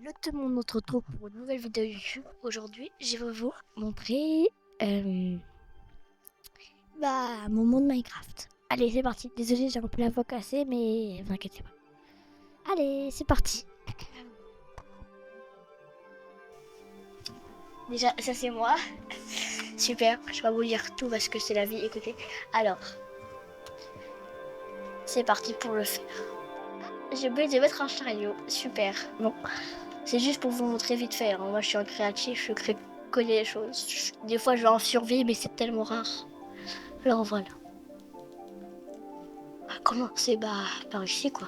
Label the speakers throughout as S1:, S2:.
S1: Hello tout le monde, on se retrouve pour une nouvelle vidéo YouTube. Aujourd'hui, je vais vous montrer mon monde Minecraft. Allez, c'est parti. Désolé, j'ai un peu la voix cassée, mais vous inquiétez pas. Allez, c'est parti. Déjà, ça c'est moi. Super, je vais pas vous dire tout parce que c'est la vie, écoutez. Alors, c'est parti pour le faire. J'ai oublié de mettre un chariot, super. Bon, c'est juste pour vous montrer vite fait. Moi, je suis un créatif, je crée que des choses. Des fois, je vais en survie, mais c'est tellement rare. Alors voilà. Comment c'est par ici, quoi.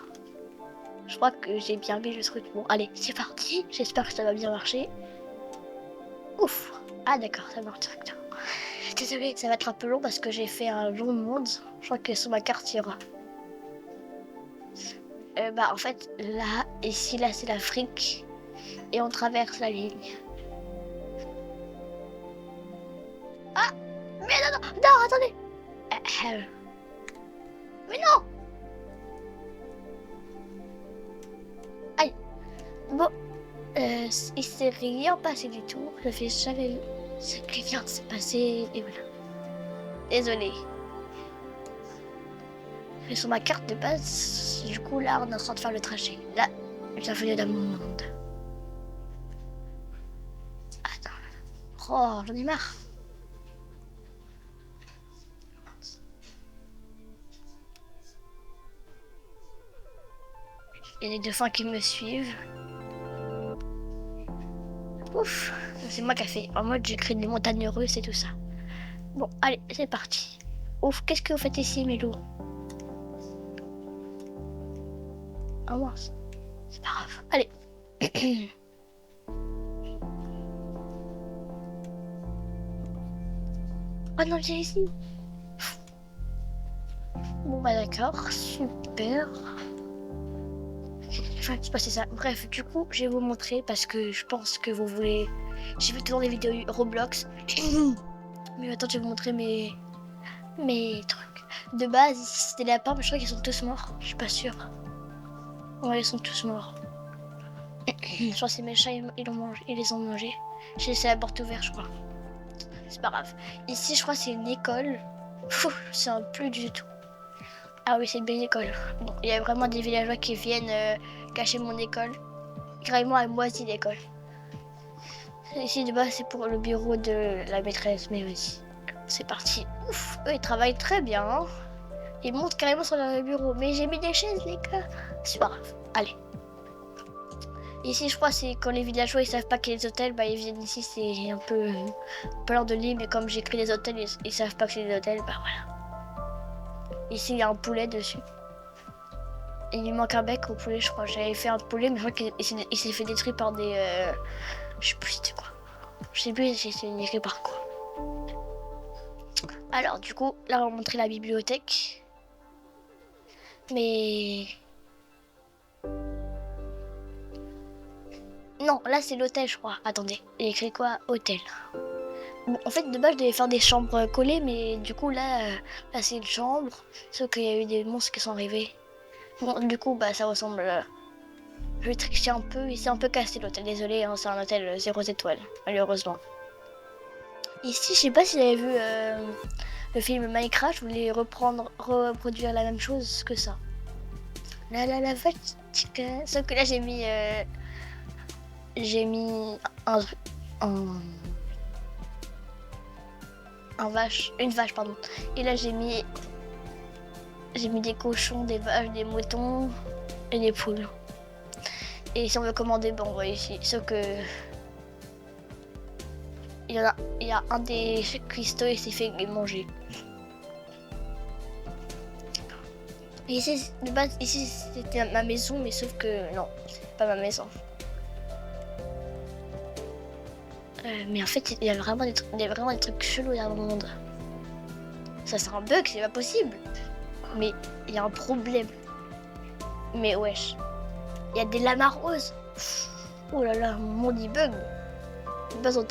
S1: Je crois que j'ai bien mis le truc. Bon, allez, c'est parti. J'espère que ça va bien marcher. Ouf. Ah d'accord, ça marche directement. Désolée, ça va être un peu long parce que j'ai fait un long monde. Je crois que sur ma carte, il y aura. En fait, là, ici, là, c'est l'Afrique. Et on traverse la ligne. Ah! Mais non, non, non, attendez! Mais non! Aïe! Bon, il s'est rien passé du tout. Je fais jamais vu. C'est que rien s'est passé et voilà. Désolée. Mais sur ma carte de base, du coup là on est en train de faire le trajet. Là, bienvenue dans mon monde. Attends. Oh, j'en ai marre. Il y a des dauphins qui me suivent. Ouf, c'est moi qui ai fait. En mode j'ai créé des montagnes russes et tout ça. Bon, allez, c'est parti. Ouf, qu'est-ce que vous faites ici, mes loups? Ah mince, c'est pas grave. Allez. Oh non, viens ici. Bon bah d'accord, super. Enfin, c'est passé ça. Bref, du coup, je vais vous montrer parce que je pense que vous voulez. J'ai vu toujours des vidéos Roblox. Mais attends, je vais vous montrer mes trucs. De base, ici c'était les lapins, mais je crois qu'ils sont tous morts. Je suis pas sûre. Ouais, ils sont tous morts. Je crois que c'est mes chats, ils les ont mangés. J'ai laissé la porte ouverte, je crois. C'est pas grave. Ici, je crois que c'est une école. C'est un plus du tout. Ah oui, c'est une belle école. Bon, il y a vraiment des villageois qui viennent cacher mon école. Carrément, elle moisit l'école. Ici, de bas, c'est pour le bureau de la maîtresse, mais vas-y. C'est parti. Ouf, eux, ils travaillent très bien. Hein. Ils montent carrément sur leur bureau. Mais j'ai mis des chaises, les gars. C'est pas grave. Allez. Ici, je crois, c'est quand les villageois, ils savent pas qu'il y a des hôtels, ils viennent ici, c'est un peu plein de lits. Mais comme j'ai créé des hôtels, ils savent pas que c'est des hôtels, voilà. Ici, il y a un poulet dessus. Il lui manque un bec au poulet, je crois. J'avais fait un poulet, mais je crois qu'il s'est fait détruire par des... Je sais plus c'était quoi. Je sais plus si c'est écrit par quoi. Alors, du coup, là, on va montrer la bibliothèque. Mais... Non, là, c'est l'hôtel, je crois. Attendez, il y a écrit quoi? Hôtel. Bon, en fait, de base, je devais faire des chambres collées, mais du coup, là c'est une chambre. Sauf qu'il y a eu des monstres qui sont arrivés. Bon, du coup, ça ressemble... Je vais tricher un peu, il s'est un peu cassé l'hôtel. Désolé, hein, c'est un hôtel 0 étoiles, malheureusement. Ici, je sais pas si vous avez vu le film Minecraft, je voulais reproduire la même chose que ça. La vache, sauf que là j'ai mis une vache pardon. Et là j'ai mis des cochons, des vaches, des moutons et des poules. Et si on veut commander, on va ici. Sauf que il y a un des cristaux et s'est fait manger. Et ici, de base, ici c'était ma maison, mais sauf que non, c'est pas ma maison. Mais en fait, il y a vraiment des trucs chelous dans le monde. Ça c'est un bug, c'est pas possible. Mais il y a un problème. Mais wesh, il y a des lamas roses. Oh là là, mon monde il bug. De base, on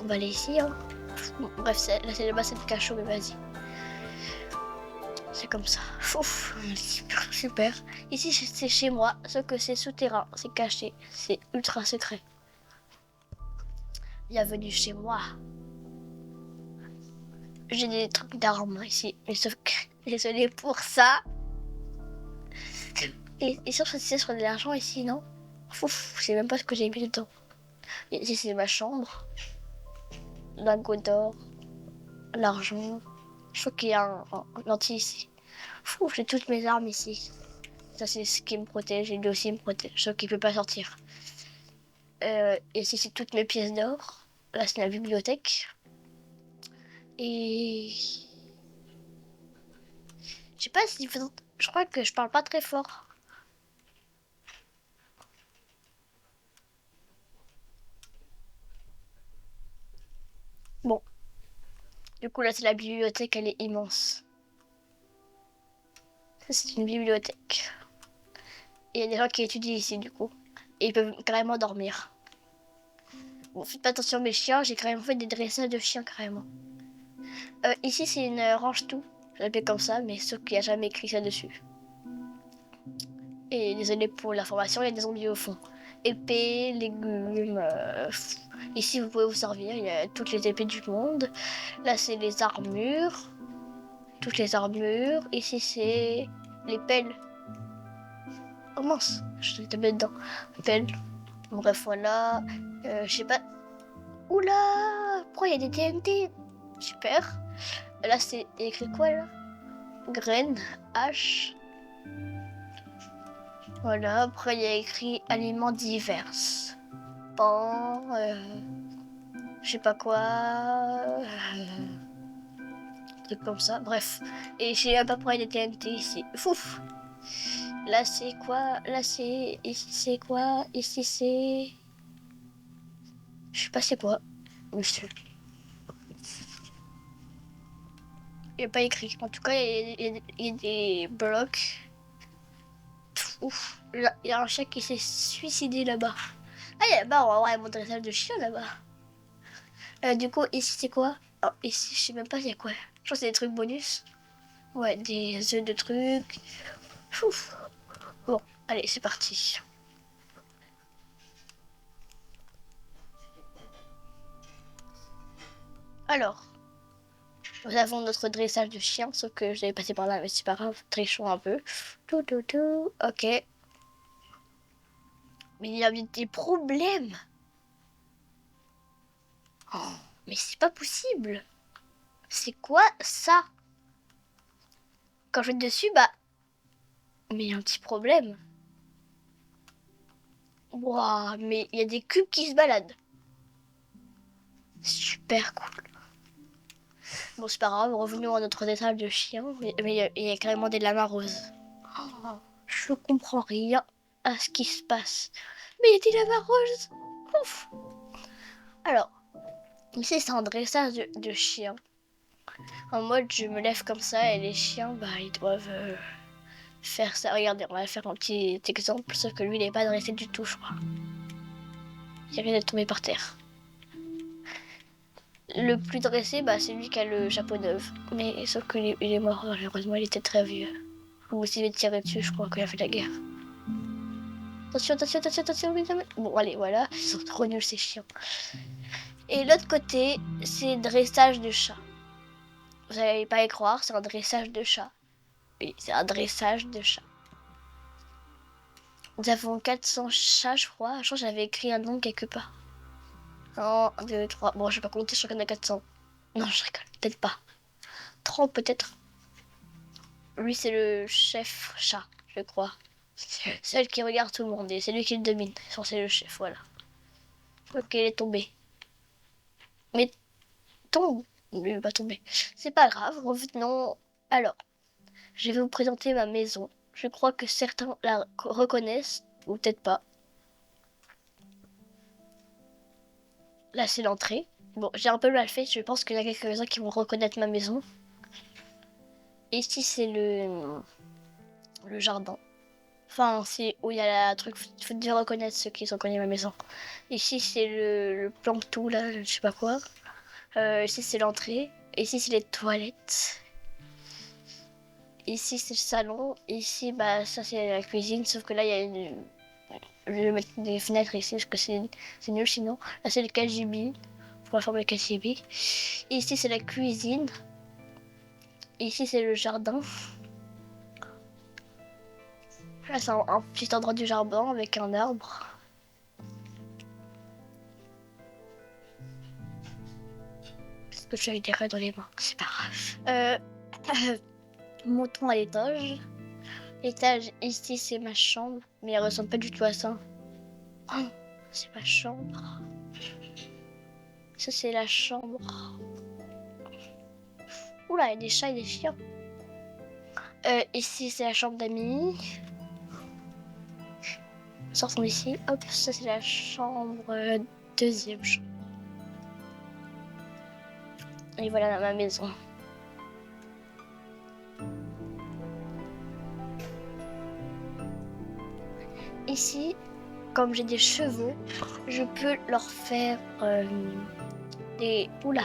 S1: va aller ici. Hein. Bon, bref, là c'est le bassin de cachot, mais vas-y. C'est comme ça. Ouf, super, super. Ici, c'est chez moi, sauf que c'est souterrain, c'est caché, c'est ultra secret. Bienvenue chez moi. J'ai des trucs d'armes ici, mais sauf que désolé pour ça. Et sur de l'argent ici, non? Ouf, je sais même pas ce que j'ai mis dedans. Ici, c'est ma chambre. Lingot d'or, l'argent. Je crois qu'il y a un lentille ici. Ouf, j'ai toutes mes armes ici. Ça, c'est ce qui me protège, et lui aussi me protège, sauf qu'il peut pas sortir. Ici, c'est toutes mes pièces d'or. Là, c'est la bibliothèque. Et je sais pas si je crois que je parle pas très fort. Bon, du coup là c'est la bibliothèque, elle est immense. Ça c'est une bibliothèque. Et il y a des gens qui étudient ici du coup. Et ils peuvent carrément dormir. Bon, faites pas attention à mes chiens, j'ai carrément fait des dressages de chiens carrément. Ici c'est une range-tout, je l'appelle comme ça, mais sauf qu'il n'y a jamais écrit ça dessus. Et désolé pour l'information, il y a des zombies au fond. Épées, légumes. Ici, vous pouvez vous servir. Il y a toutes les épées du monde. Là, c'est les armures. Toutes les armures. Ici, c'est les pelles. Oh mince, je suis tombée dedans. Pelles. Bref, voilà. Je sais pas. Oula, pourquoi il y a des TNT? Super. Là, c'est écrit quoi là? Graines, hache. Voilà, après il y a écrit aliments divers. Pain, je sais pas quoi, truc comme ça, bref. Et j'ai à peu près des TNT ici. Fouf. Là c'est quoi? Là c'est... Ici c'est quoi? Ici c'est... Je sais pas c'est quoi, monsieur. Il n'y a pas écrit. En tout cas, il y a des blocs. Ouf. Là, il y a un chat qui s'est suicidé là-bas. Ah, il y a là-bas, on va voir mon dressage de chien là-bas. Du coup, ici c'est quoi? Oh, ici, je sais même pas il y a quoi. Je pense que c'est des trucs bonus. Ouais, des œufs de trucs. Ouf. Bon, allez, c'est parti. Alors, nous avons notre dressage de chien, sauf que je l'avais passé par là, mais c'est pas grave, trichons un peu. Tout, tout, tout. Ok. Mais il y a des problèmes. Oh, mais c'est pas possible. C'est quoi ça? Quand je vais dessus, bah... Mais il y a un petit problème. Waouh, mais il y a des cubes qui se baladent. Super cool. Bon, c'est pas grave, revenons à notre dressage de chien. Mais il y a carrément des lamas roses. Oh, je comprends rien à ce qui se passe. Mais il y a des lamas roses. Ouf. Alors, ici c'est un dressage de chiens. En mode, je me lève comme ça et les chiens, bah, ils doivent faire ça. Regardez, on va faire un petit exemple, sauf que lui, il n'est pas dressé du tout, je crois. Il vient de tomber par terre. Le plus dressé, bah, c'est lui qui a le chapeau neuf. Mais sauf qu'il est mort, malheureusement, il était très vieux. Ou s'il est tiré dessus, je crois, quand il a fait la guerre. Attention, attention, attention, attention. Bon, allez, voilà. Ils sont trop nuls, ces chiens. Et l'autre côté, c'est dressage de chat. Vous n'allez pas y croire, c'est un dressage de chat. Oui, c'est un dressage de chat. Nous avons 400 chats, je crois. Je crois que j'avais écrit un nom quelque part. 1, 2, 3. Bon, je vais pas compter, je crois qu'il y en a 400. Non, je rigole, peut-être pas. 30 peut-être. Lui, c'est le chef chat, je crois. Celle qui regarde tout le monde et c'est lui qui le domine. C'est le chef, voilà. Ok, il est tombé. Mais tombe. Lui, il va tomber. C'est pas grave, revenons. Alors, je vais vous présenter ma maison. Je crois que certains la reconnaissent, ou peut-être pas. Là, c'est l'entrée. Bon, j'ai un peu mal fait, je pense qu'il y a quelques-uns qui vont reconnaître ma maison. Ici, c'est le jardin. Enfin, c'est où il y a la truc, faut déjà reconnaître ceux qui ont connu ma maison. Ici, c'est le plan tout, là, je sais pas quoi. Ici, c'est l'entrée. Ici, c'est les toilettes. Ici, c'est le salon. Ici, bah, ça, c'est la cuisine. Sauf que là, il y a une... Je vais mettre des fenêtres ici parce que c'est nul sinon. Là, c'est le KGB. Pour la forme de KGB. Ici, c'est la cuisine. Ici, c'est le jardin. Là, c'est un petit endroit du jardin avec un arbre. Parce que je suis avec des raies dans les mains. C'est pas grave. Montons à l'étage. L'étage, ici, c'est ma chambre. Mais elle ressemble pas du tout à ça. Oh, c'est ma chambre. Ça, c'est la chambre. Oula, il y a des chats et des chiens. Ici, c'est la chambre d'amis. Sortons d'ici. Hop, ça, c'est la chambre. Deuxième chambre. Et voilà ma maison. Ici, comme j'ai des chevaux, je peux leur faire des... Oula,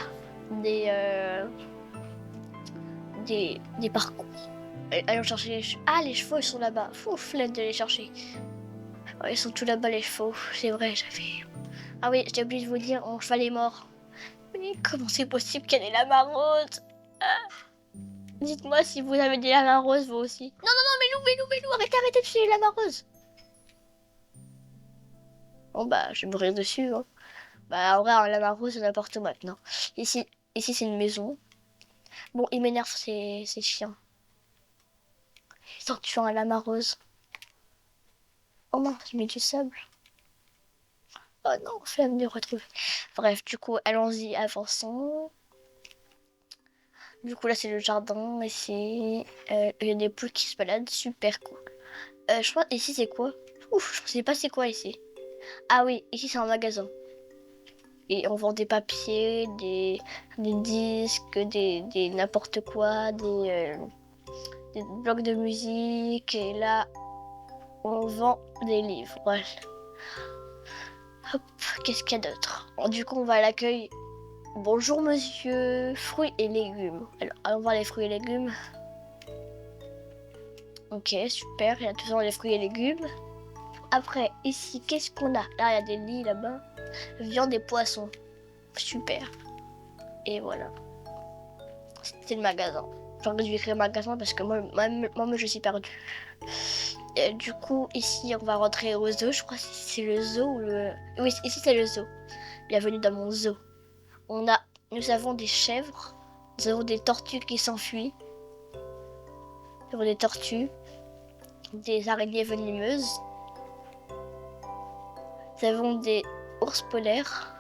S1: des parcours. Allons chercher les chevaux. Ah, les chevaux, ils sont là-bas. Fou, flemme de les chercher. Oh, ils sont tous là-bas, les chevaux. C'est vrai, j'avais... Ah oui, j'ai oublié de vous dire, mon cheval est mort. Mais comment c'est possible qu'il y ait des lamas roses? Dites-moi si vous avez des lamas roses, vous aussi. Non, non, non, mais nous, arrêtez de tuer les lamas roses. Bon, bah, je vais mourir dessus, hein. Bah, en vrai, un lama rose, c'est n'importe où maintenant. Ici, c'est une maison. Bon, il m'énerve, ces chiens. Ils sont tuant un lama rose. Oh mince, je mets du sable. Oh non, flemme de retrouver. Bref, du coup, allons-y, avançons. Du coup, là, c'est le jardin. Ici, il y a des poules qui se baladent. Super cool. Je crois, ici, c'est quoi? Ouf, je sais pas c'est quoi ici. Ah oui, ici, c'est un magasin. Et on vend des papiers, des disques, des n'importe quoi, des blocs de musique. Et là, on vend des livres. Voilà. Hop, qu'est-ce qu'il y a d'autre? Du coup, on va à l'accueil. Bonjour monsieur, fruits et légumes. Alors, allons voir les fruits et légumes. Ok, super, il y a toujours les fruits et légumes. Après, ici, qu'est-ce qu'on a? Là, il y a des lits là-bas. Viande et poissons. Super. Et voilà. C'était le magasin. J'aurais dû écrire magasin parce que moi je suis perdue. Du coup, ici, on va rentrer au zoo. Je crois que c'est le zoo ou le... Oui, ici, c'est le zoo. Bienvenue dans mon zoo. Nous avons des chèvres. Nous avons des tortues qui s'enfuient. Nous avons des tortues. Des araignées venimeuses. Nous avons des ours polaires.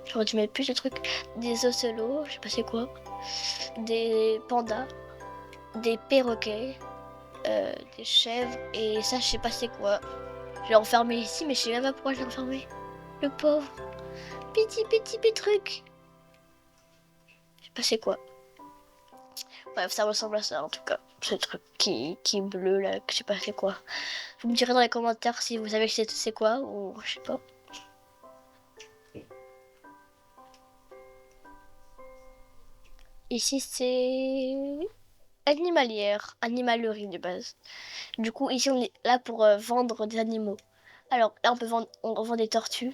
S1: J'aurais dû mettre plus de trucs. Des ocelots, je sais pas c'est quoi. Des pandas. Des perroquets. Des chèvres. Et ça, je sais pas c'est quoi. Je l'ai enfermé ici, mais je sais même pas pourquoi je l'ai enfermé. Le pauvre. Petit truc. Je sais pas c'est quoi. Bref, ça ressemble à ça en tout cas. Ce truc qui est bleu là, que je sais pas c'est quoi. Vous me direz dans les commentaires si vous savez que c'est quoi ou je sais pas. Ici c'est animalerie de base. Du coup ici on est là pour vendre des animaux. Alors là on vend des tortues.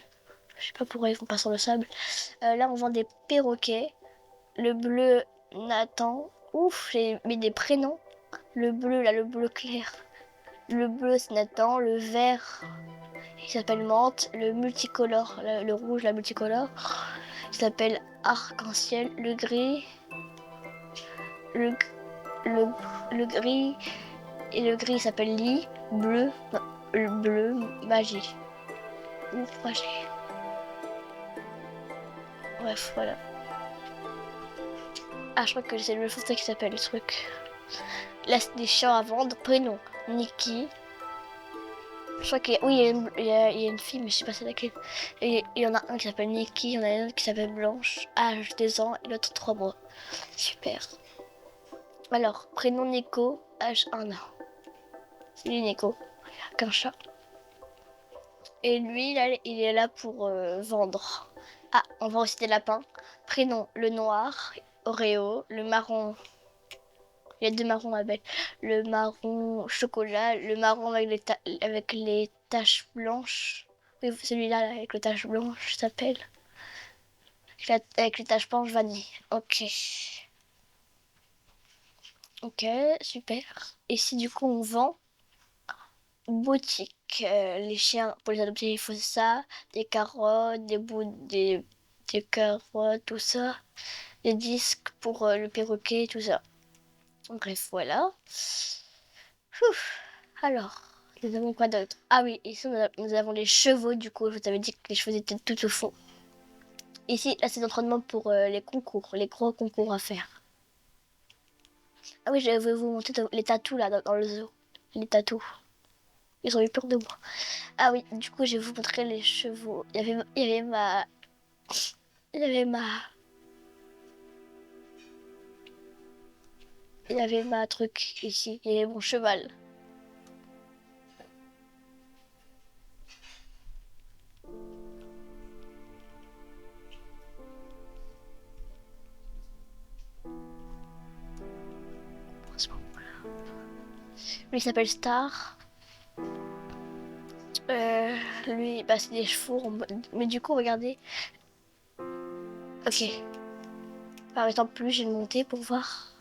S1: Je sais pas pourquoi ils font pas sur le sable. Là on vend des perroquets. Le bleu Nathan. Ouf, j'ai mis des prénoms. Le bleu là, le bleu clair. Le bleu c'est Nathan. Le vert il s'appelle menthe. Le multicolore, le rouge la multicolore, il s'appelle arc-en-ciel. Le gris. Le, le gris. Et le gris s'appelle lit. Bleu. Non, le bleu magie. Ouf, magie. Bref, voilà. Ah, je crois que c'est le français qui s'appelle le truc. Là, c'est des chiens à vendre. Prénom, Nikki. Je crois qu'il y a... Oui, il y a une fille, mais je sais pas c'est laquelle. Et il y en a un qui s'appelle Nikki, il y en a un autre qui s'appelle Blanche, âge 2 ans, et l'autre 3 mois. Super. Alors, prénom Nico, âge 1 an. C'est lui Nico, qu'un chat. Et lui, là, il est là pour vendre. Ah, on vend aussi des lapins. Prénom, le noir, Oreo, le marron, Il y a deux marrons avec le marron chocolat, le marron avec les taches blanches. Oui, celui-là là, avec les taches blanches s'appelle. Avec les taches blanches vanille. Ok. Ok, super. Et si du coup on vend boutique, les chiens pour les adopter, il faut ça, des carottes, des carottes, tout ça, des disques pour le perroquet, tout ça. Bref, voilà. Ouf. Alors, nous avons quoi d'autre? Ah oui, ici nous avons les chevaux, du coup, je vous avais dit que les chevaux étaient tout au fond. Ici, là, c'est l'entraînement pour les concours, les gros concours à faire. Ah oui, je vais vous montrer les tatous là dans le zoo. Les tatous. Ils ont eu peur de moi. Ah oui, du coup, je vais vous montrer les chevaux. Il y avait ma, il y avait ma truc ici. Il y avait mon cheval. Lui, il s'appelle Star. Lui, bah, c'est des chevaux. Mais du coup, regardez. Ok. Par exemple, lui, j'ai monté pour voir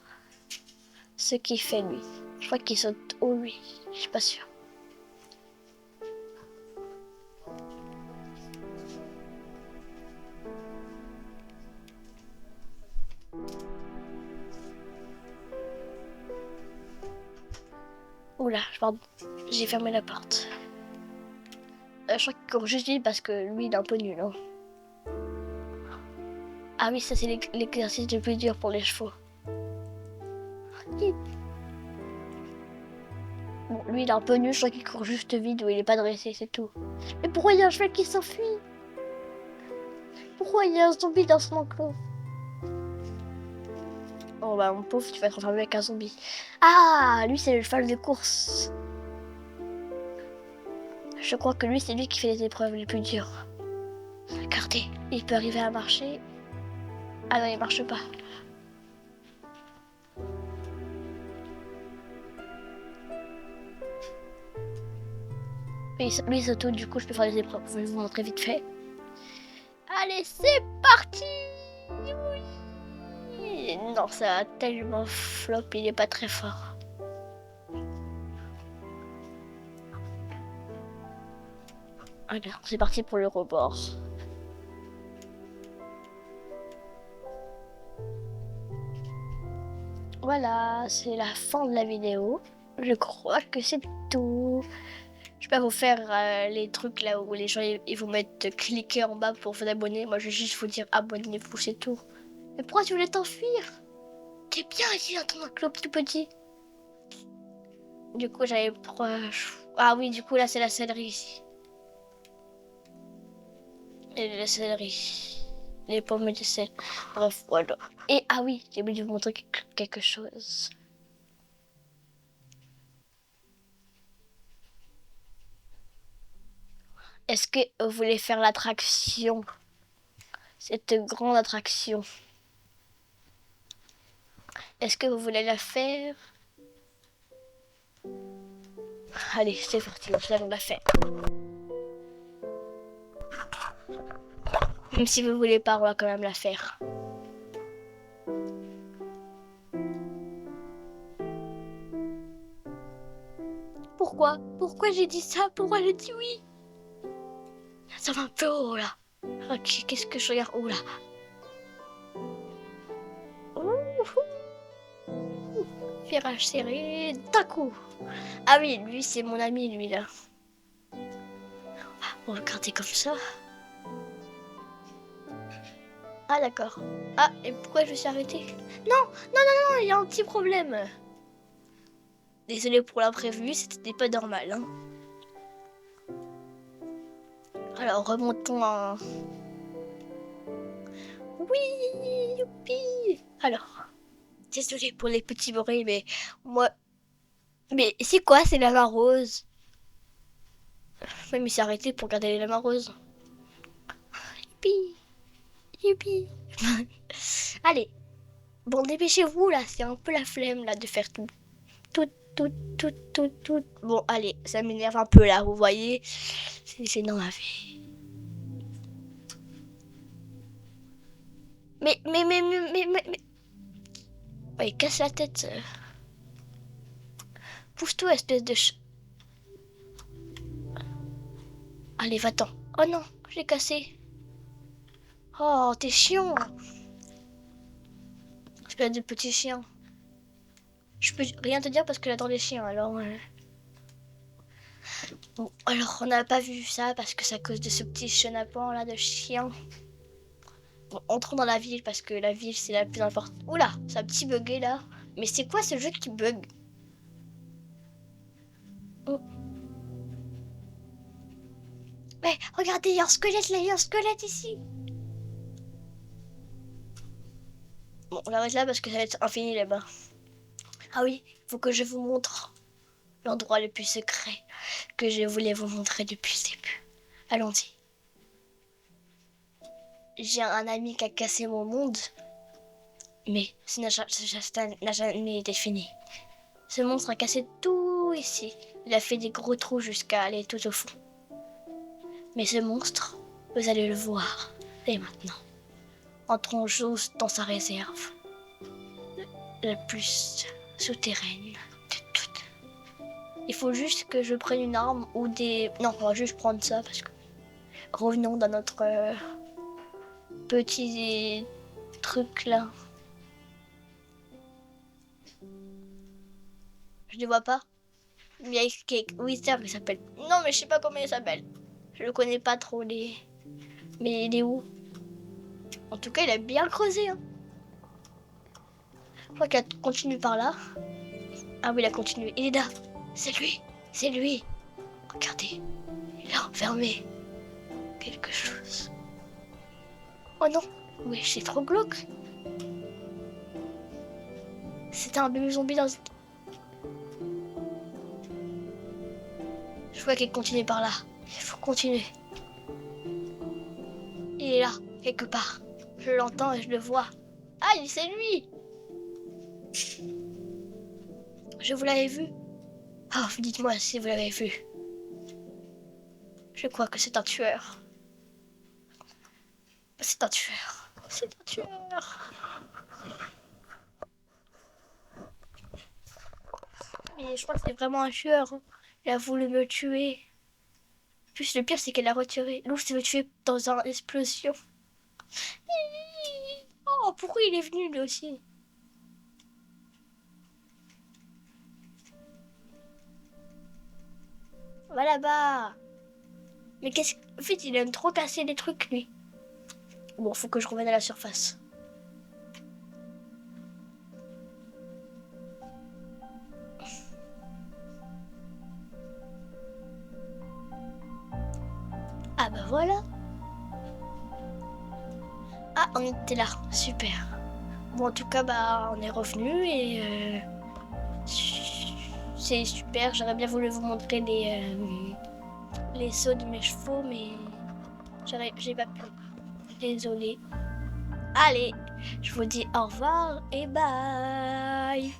S1: ce qu'il fait, lui. Je crois qu'il saute haut, lui. Je suis pas sûre. Oula, pardon. J'ai fermé la porte. Je crois qu'il court juste vite parce que lui, il est un peu nul. Hein. Ah oui, ça, c'est l'exercice le plus dur pour les chevaux. Bon, lui, il est un peu nul. Je crois qu'il court juste vite ou il est pas dressé, c'est tout. Mais pourquoi il y a un cheval qui s'enfuit? Pourquoi il y a un zombie dans son enclos? Oh bah mon pauvre, tu vas être enfermé avec un zombie. Ah, lui c'est le cheval de course. Je crois que lui c'est lui qui fait les épreuves les plus dures. Regardez, il peut arriver à marcher. Ah non, il marche pas. Lui il s'auto, du coup je peux faire les épreuves. Je vais vous montrer vite fait. Allez, c'est parti! Oui. Non, ça a tellement flop, il est pas très fort. Alors, c'est parti pour le rebord. Voilà, c'est la fin de la vidéo. Je crois que c'est tout. Je vais pas vous faire les trucs là où les gens ils vous mettent cliquer en bas pour vous abonner. Moi je vais juste vous dire abonnez-vous, c'est tout. Mais pourquoi tu voulais t'enfuir? T'es bien ici dans ton enclos tout petit. Du coup j'avais proche. Ah oui, du coup là c'est la céleri ici. Et la céleri. Les pommes de sel. Bref, voilà. Et ah oui, j'ai oublié de vous montrer quelque chose. Est-ce que vous voulez faire l'attraction? Cette grande attraction. Est-ce que vous voulez la faire? Allez, c'est parti, nous allons la faire. Même si vous voulez pas, on va quand même la faire. Pourquoi? Pourquoi j'ai dit ça? Pourquoi j'ai dit oui? Ça va un peu haut là. Ok, qu'est-ce que je regarde? Oh là. Virage serré, d'un coup. Ah oui, lui c'est mon ami, lui là. On va regarder comme ça. Ah d'accord. Ah, et pourquoi je me suis arrêtée? Non, non, non, non, il y a un petit problème. Désolée pour l'imprévu, c'était pas normal. Hein. Alors remontons un... Oui, youpi. Alors, désolée pour les petits bruits, mais moi... Mais c'est quoi ces lamas roses? Même il s'est arrêté pour regarder les lamas roses. Youpi, youpi. Allez, Bon, dépêchez-vous là, c'est un peu la flemme là de faire tout. Tout. Bon, allez, ça m'énerve un peu là, vous voyez. C'est dans ma vie. Mais. Ouais, casse la tête. Pousse-toi, espèce de Allez, va-t'en. Oh non, j'ai cassé. Oh, t'es chiant. Espèce de petit chien. Je peux rien te dire parce que j'adore les chiens, alors... Bon, alors on n'a pas vu ça parce que c'est à cause de ce petit chenapan là de chien. Bon, entrons dans la ville parce que la ville c'est la plus importante. Oula, ça a petit bugué là. Mais c'est quoi ce jeu qui bug? Oh. Mais regardez, il y a un squelette là, il y a un squelette ici. Bon, on l'arrête là parce que ça va être infini là-bas. Ah oui, il faut que je vous montre l'endroit le plus secret que je voulais vous montrer depuis le début. Allons-y. J'ai un ami qui a cassé mon monde, mais ça n'a jamais été fini. Ce monstre a cassé tout ici. Il a fait des gros trous jusqu'à aller tout au fond. Mais ce monstre, vous allez le voir dès maintenant. Entrons juste dans sa réserve, la plus souterraine de toutes. Il faut juste que je prenne une arme ou des... Non, on va juste prendre ça parce que... Revenons dans notre petit truc là. Je ne vois pas. Milk Cake Wizard il s'appelle. Non mais je sais pas comment il s'appelle. Je le connais pas trop les... Mais il est où? En tout cas il a bien creusé hein. Je crois qu'il a continué par là. Ah oui il a continué. Il est là. C'est lui. C'est lui. Regardez. Il a enfermé quelque chose. Oh non. Oui c'est trop glauque. C'était un bébé zombie dans... Je vois qu'il continue par là. Il faut continuer. Il est là, quelque part. Je l'entends et je le vois. Ah, c'est lui! Je vous l'avais vu. Oh, dites-moi si vous l'avez vu. Je crois que c'est un tueur. C'est un tueur. C'est un tueur. Mais je crois que c'est vraiment un tueur. Il a voulu me tuer. En plus, le pire, c'est qu'elle a retiré. L'ours s'est me tuer dans une explosion. Oh, pourquoi il est venu lui aussi? Va là-bas. Mais qu'est-ce qu'en fait, il aime trop casser les trucs, lui. Bon, faut que je revienne à la surface. Ah bah voilà. Ah, on était là. Super. Bon, en tout cas, bah, on est revenu et c'est super. J'aurais bien voulu vous montrer les sauts de mes chevaux, mais j'ai pas pu. Désolée. Allez, je vous dis au revoir et bye.